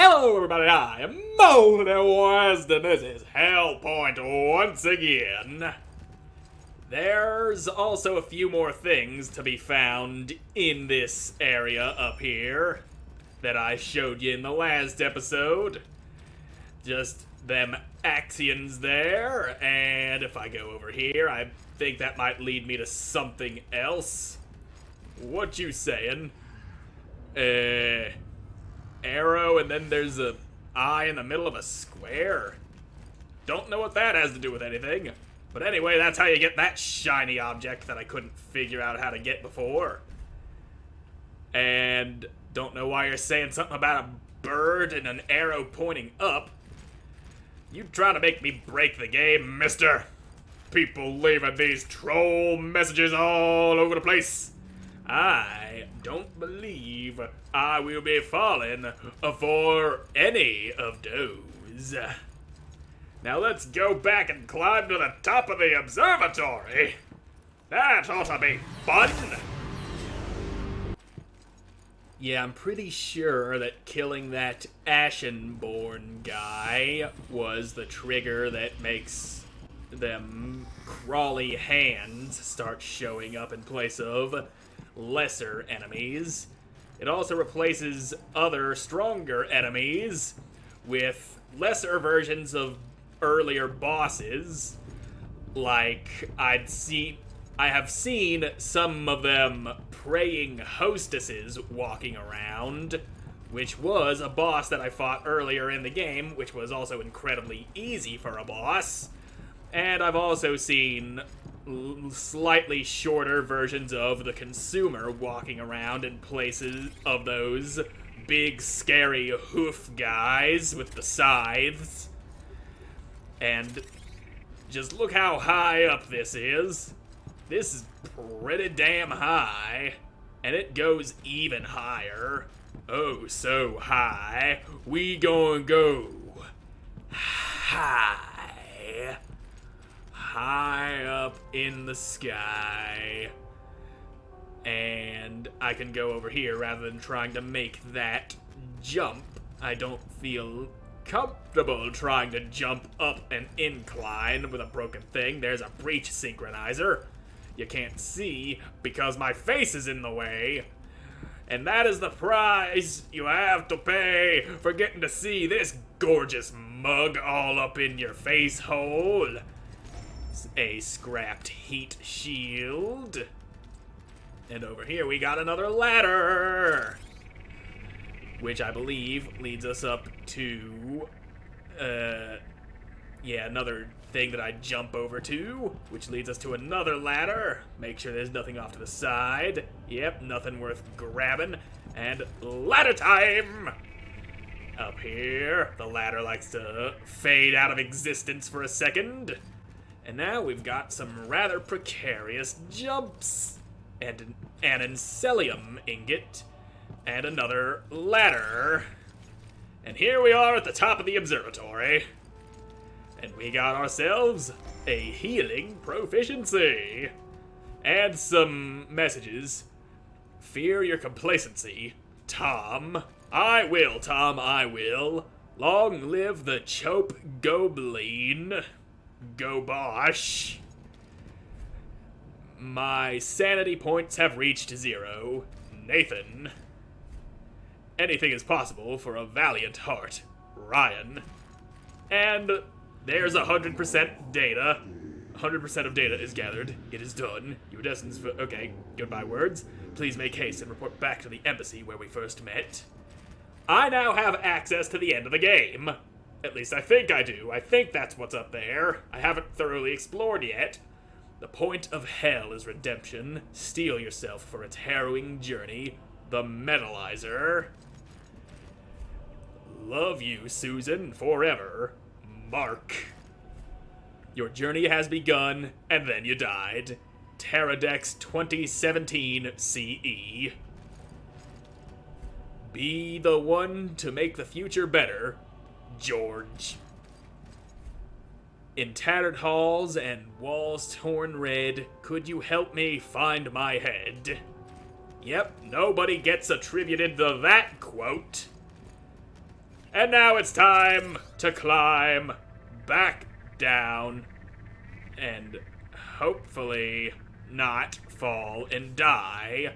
Hello everybody, I am Moldy West, and this is Hellpoint once again. There's also a few more things to be found in this area up here that I showed you in the last episode. Just them Axions there, and if I go over here, I think that might lead me to something else. What you saying? Arrow, and then there's a eye in the middle of a square. Don't know what that has to do with anything. But anyway, that's how you get that shiny object that I couldn't figure out how to get before. And don't know why you're saying something about a bird and an arrow pointing up. You trying to make me break the game, mister? People leaving these troll messages all over the place. I don't believe I will be falling for any of those. Now let's go back and climb to the top of the observatory. That ought to be fun. Yeah, I'm pretty sure that killing that Ashenborn guy was the trigger that makes them crawly hands start showing up in place of lesser enemies. It also replaces other stronger enemies with lesser versions of earlier bosses. Like I have seen some of them praying hostesses walking around, which was a boss that I fought earlier in the game, which was also incredibly easy for a boss. And I've also seen slightly shorter versions of the consumer walking around in places of those big scary hoof guys with the scythes. And just look how high up this is. This is pretty damn high, and it goes even higher. Oh, so high. We gonna go high. High up in the sky. And I can go over here rather than trying to make that jump. I don't feel comfortable trying to jump up an incline with a broken thing. There's a breach synchronizer. You can't see because my face is in the way. And that is the price you have to pay for getting to see this gorgeous mug all up in your face hole. A scrapped heat shield. And over here we got another ladder, which I believe leads us up to another thing that I jump over to, which leads us to another ladder. Make sure there's nothing off to the side. Yep, nothing worth grabbing. And ladder time! Up here, the ladder likes to fade out of existence for a second. And now we've got some rather precarious jumps. And an Ancelium ingot. And another ladder. And here we are at the top of the observatory. And we got ourselves a healing proficiency. And some messages. Fear your complacency, Tom. I will, Tom, I will. Long live the Chope Goblin. Go Bosh. My sanity points have reached 0. Nathan. Anything is possible for a valiant heart. Ryan. And there's 100% data. 100% of data is gathered. It is done. Your destined for... Okay, goodbye words. Please make haste and report back to the embassy where we first met. I now have access to the end of the game. At least I think I do. I think that's what's up there. I haven't thoroughly explored yet. The point of hell is redemption. Steel yourself for its harrowing journey. The Metalizer. Love you, Susan, forever. Mark. Your journey has begun, and then you died. Terradex 2017 CE. Be the one to make the future better, George. In tattered halls and walls torn red, could you help me find my head? Yep, nobody gets attributed to that quote. And now it's time to climb back down and hopefully not fall and die,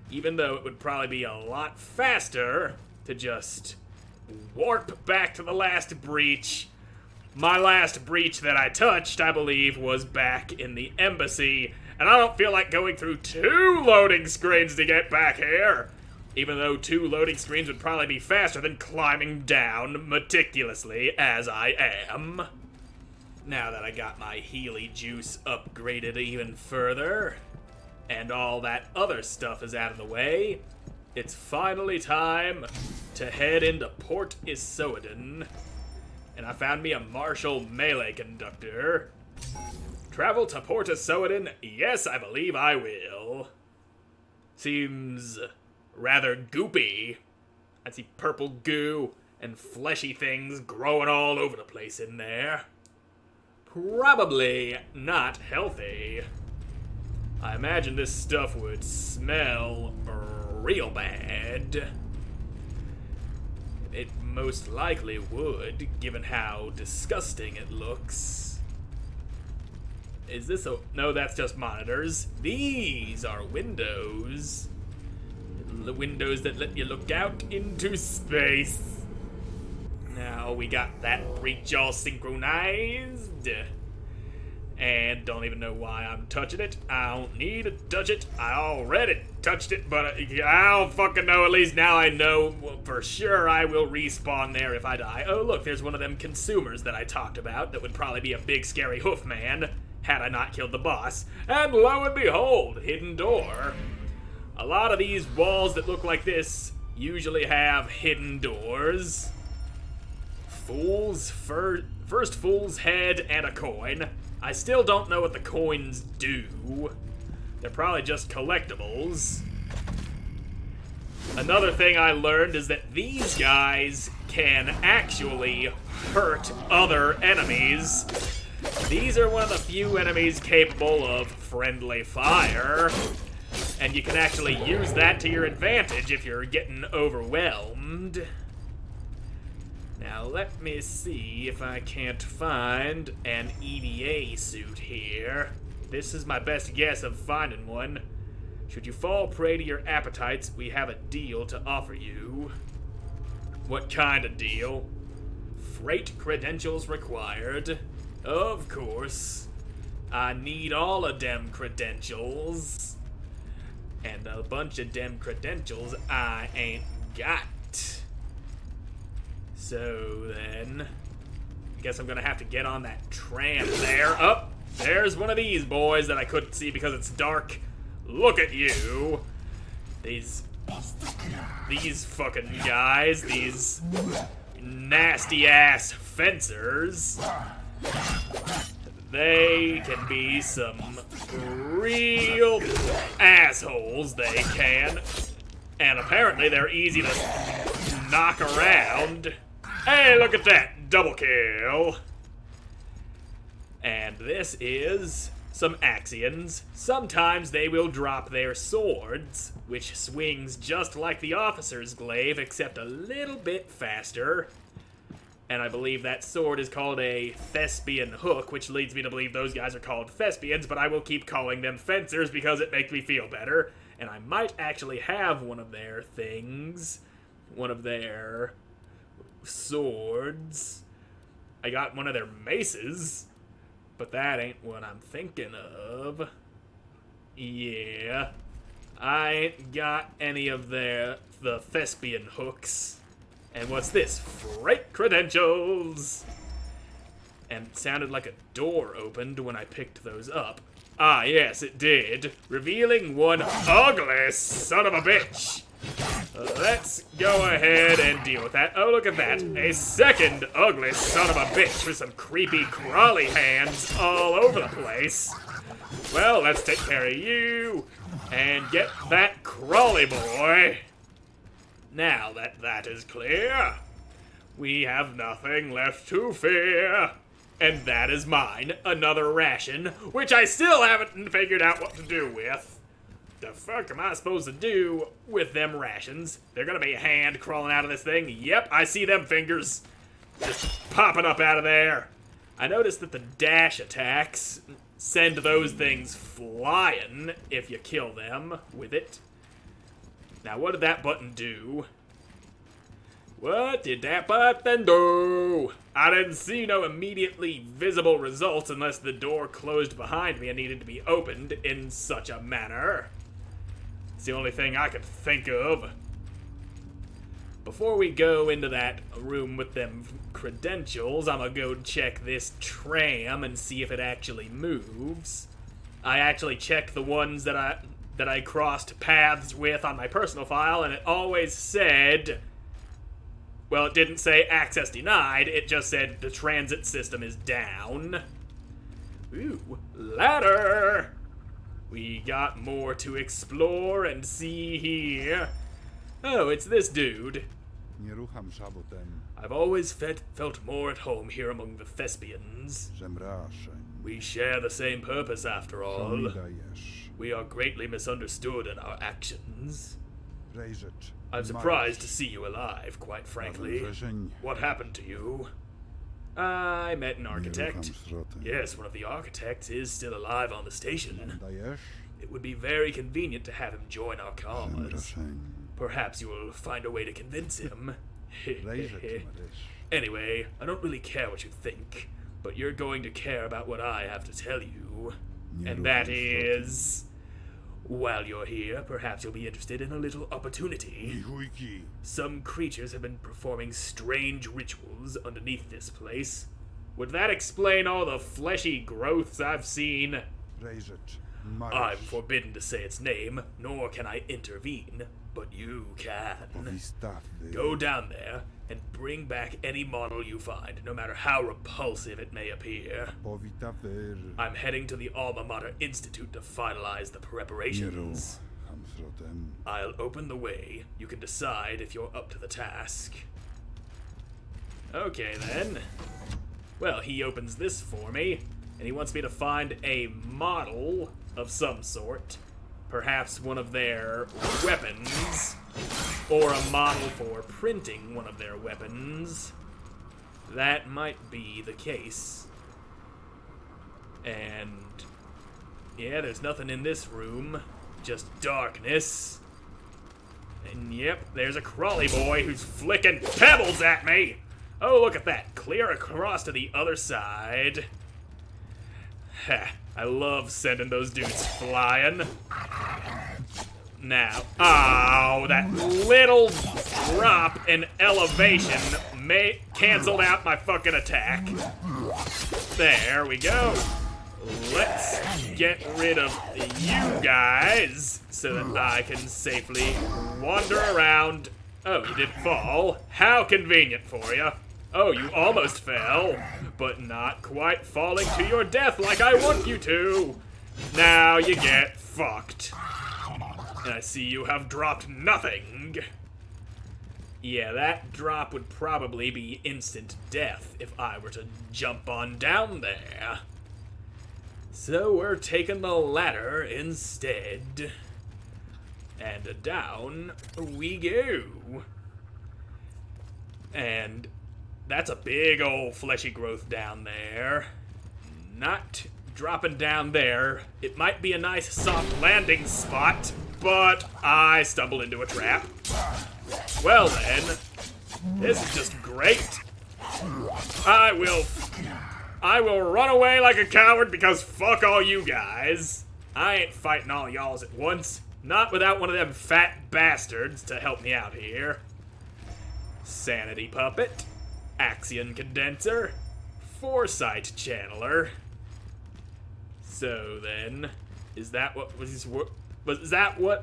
even though it would probably be a lot faster to just warp back to the last breach. My last breach that I touched, I believe, was back in the embassy, and I don't feel like going through 2 loading screens to get back here, even though 2 loading screens would probably be faster than climbing down meticulously as I am. Now that I got my Healy juice upgraded even further, and all that other stuff is out of the way, it's finally time to head into Port Issoudun. And I found me a martial melee conductor. Travel to Port Issoudun? Yes, I believe I will. Seems rather goopy. I see purple goo and fleshy things growing all over the place in there. Probably not healthy. I imagine this stuff would smell real bad. It most likely would, given how disgusting it looks. Is this a... No, that's just monitors. These are windows. The windows that let you look out into space. Now we got that breach all synchronized. And don't even know why I'm touching it. I don't need to touch it. I already touched it, but I don't fucking know. At least now I know for sure I will respawn there if I die. Oh, look, there's one of them consumers that I talked about that would probably be a big scary hoof man had I not killed the boss. And lo and behold, hidden door. A lot of these walls that look like this usually have hidden doors. First fool's head and a coin. I still don't know what the coins do. They're probably just collectibles. Another thing I learned is that these guys can actually hurt other enemies. These are one of the few enemies capable of friendly fire, and you can actually use that to your advantage if you're getting overwhelmed. Now let me see if I can't find an EDA suit here. This is my best guess of finding one. Should you fall prey to your appetites, we have a deal to offer you. What kind of deal? Freight credentials required. Of course. I need all of dem credentials. And a bunch of dem credentials I ain't got. So then, I guess I'm gonna have to get on that tram there. Oh, there's one of these boys that I couldn't see because it's dark. Look at you. These fucking guys, these nasty ass fencers. They can be some real assholes, they can. And apparently they're easy to knock around. Hey, look at that! Double kill! And this is some Axions. Sometimes they will drop their swords, which swings just like the officer's glaive, except a little bit faster. And I believe that sword is called a thespian hook, which leads me to believe those guys are called thespians, but I will keep calling them fencers because it makes me feel better. And I might actually have one of their things. One of their swords. I got one of their maces, but that ain't what I'm thinking of. Yeah, I ain't got any of the thespian hooks. And what's this? Freight credentials! And it sounded like a door opened when I picked those up. Ah, yes, it did. Revealing one ugly son of a bitch. Let's go ahead and deal with that. Oh, look at that. A second ugly son of a bitch with some creepy crawly hands all over the place. Well, let's take care of you and get that crawly boy. Now that that is clear, we have nothing left to fear. And that is mine, another ration, which I still haven't figured out what to do with. The fuck am I supposed to do with them rations? They're gonna be a hand crawling out of this thing. Yep, I see them fingers just popping up out of there. I noticed that the dash attacks send those things flying if you kill them with it. Now, what did that button do? What did that button do? I didn't see no immediately visible results unless the door closed behind me and needed to be opened in such a manner. It's the only thing I could think of. Before we go into that room with them credentials, I'm gonna go check this tram and see if it actually moves. I actually checked the ones that I crossed paths with on my personal file, and it always said, well, it didn't say access denied, it just said the transit system is down. Ooh, ladder! We got more to explore and see here. Oh, it's this dude. I've always felt more at home here among the thespians. We share the same purpose after all. We are greatly misunderstood in our actions. I'm surprised to see you alive, quite frankly. What happened to you? I met an architect. Yes, one of the architects is still alive on the station. It would be very convenient to have him join our cause. Perhaps you will find a way to convince him. Anyway, I don't really care what you think, but you're going to care about what I have to tell you. And that is... While you're here, perhaps you'll be interested in a little opportunity. Some creatures have been performing strange rituals underneath this place. Would that explain all the fleshy growths I've seen? I'm forbidden to say its name, nor can I intervene, but you can. Go down there and bring back any model you find, no matter how repulsive it may appear. I'm heading to the Alma Mater Institute to finalize the preparations. I'll open the way. You can decide if you're up to the task. Okay, then. Well, he opens this for me, and he wants me to find a model of some sort. Perhaps one of their weapons, or a model for printing one of their weapons. That might be the case. And yeah, there's nothing in this room, just darkness. And yep, there's a crawly boy who's flicking pebbles at me. Oh, look at that, clear across to the other side. Ha, I love sending those dudes flying. Now, oh, that little drop in elevation canceled out my fucking attack. There we go. Let's get rid of you guys so that I can safely wander around. Oh, you did fall. How convenient for you. Oh, you almost fell, but not quite falling to your death like I want you to. Now you get fucked. And I see you have dropped nothing. Yeah, that drop would probably be instant death if I were to jump on down there. So we're taking the ladder instead. And down we go. And that's a big old fleshy growth down there. Not dropping down there. It might be a nice soft landing spot, but I stumbled into a trap. Well then, this is just great. I will run away like a coward because fuck all you guys. I ain't fighting all y'alls at once. Not without one of them fat bastards to help me out here. Sanity puppet. Axion condenser. Foresight channeler. So then, is that what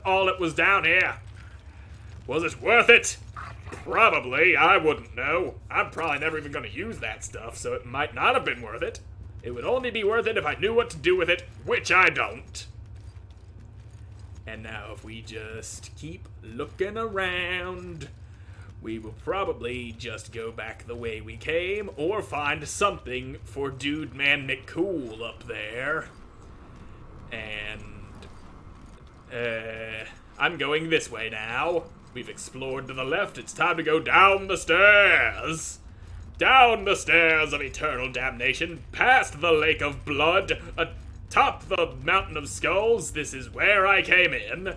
all it was down here? Was it worth it? Probably. I wouldn't know. I'm probably never even going to use that stuff, so it might not have been worth it. It would only be worth it if I knew what to do with it, which I don't. And now if we just keep looking around, we will probably just go back the way we came, or find something for Dude Man McCool up there. And I'm going this way now. We've explored to the left. It's time to go down the stairs. Down the stairs of eternal damnation, past the lake of blood, atop the mountain of skulls. This is where I came in.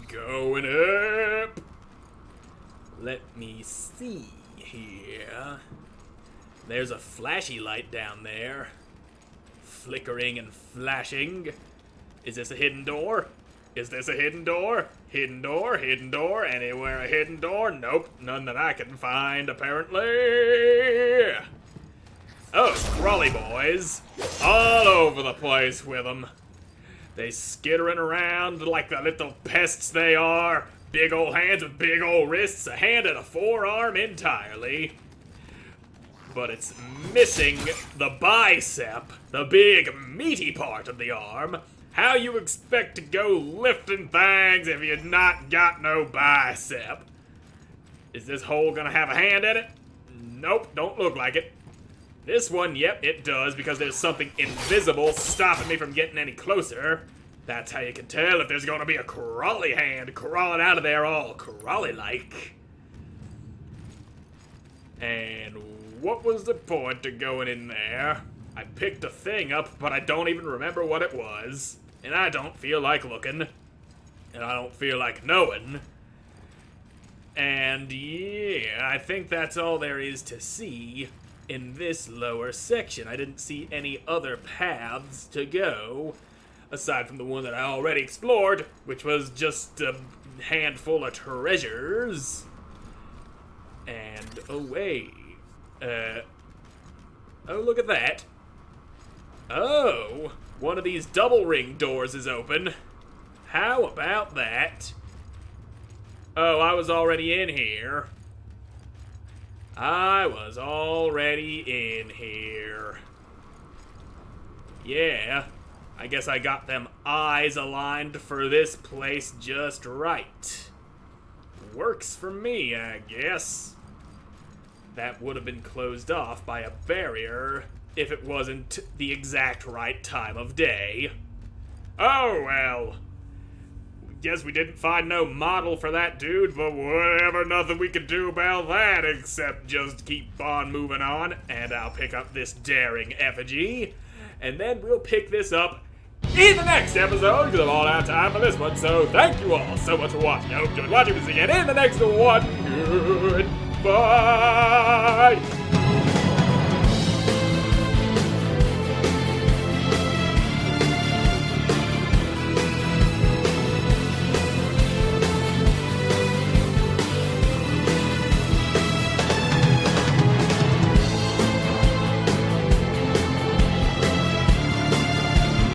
Going up. Let me see here. There's a flashy light down there. Flickering and flashing. Is this a hidden door? Is this a hidden door? Hidden door, hidden door, anywhere a hidden door? Nope, none that I can find, apparently. Oh, crawly boys. All over the place with them. They skittering around like the little pests they are. Big old hands with big old wrists, a hand and a forearm entirely. But it's missing the bicep, the big meaty part of the arm. How you expect to go lifting things if you've not got no bicep? Is this hole gonna have a hand in it? Nope, don't look like it. This one, yep, it does, because there's something invisible stopping me from getting any closer. That's how you can tell if there's gonna be a crawly hand crawling out of there all crawly-like. And what was the point of going in there? I picked a thing up, but I don't even remember what it was. And I don't feel like looking. And I don't feel like knowing. And yeah, I think that's all there is to see in this lower section. I didn't see any other paths to go, aside from the one that I already explored, which was just a handful of treasures. And, oh wait, oh, look at that. Oh, one of these double ring doors is open. How about that? Oh, I was already in here. I was already in here. Yeah, I guess I got them eyes aligned for this place just right. Works for me, I guess. That would have been closed off by a barrier if it wasn't the exact right time of day. Oh, well. Guess we didn't find no model for that dude, but whatever, nothing we could do about that except just keep on moving on, and I'll pick up this daring effigy, and then we'll pick this up in the next episode, because I'm all out of time for this one, so thank you all so much for watching. I hope you enjoyed watching this again in the next one. Goodbye!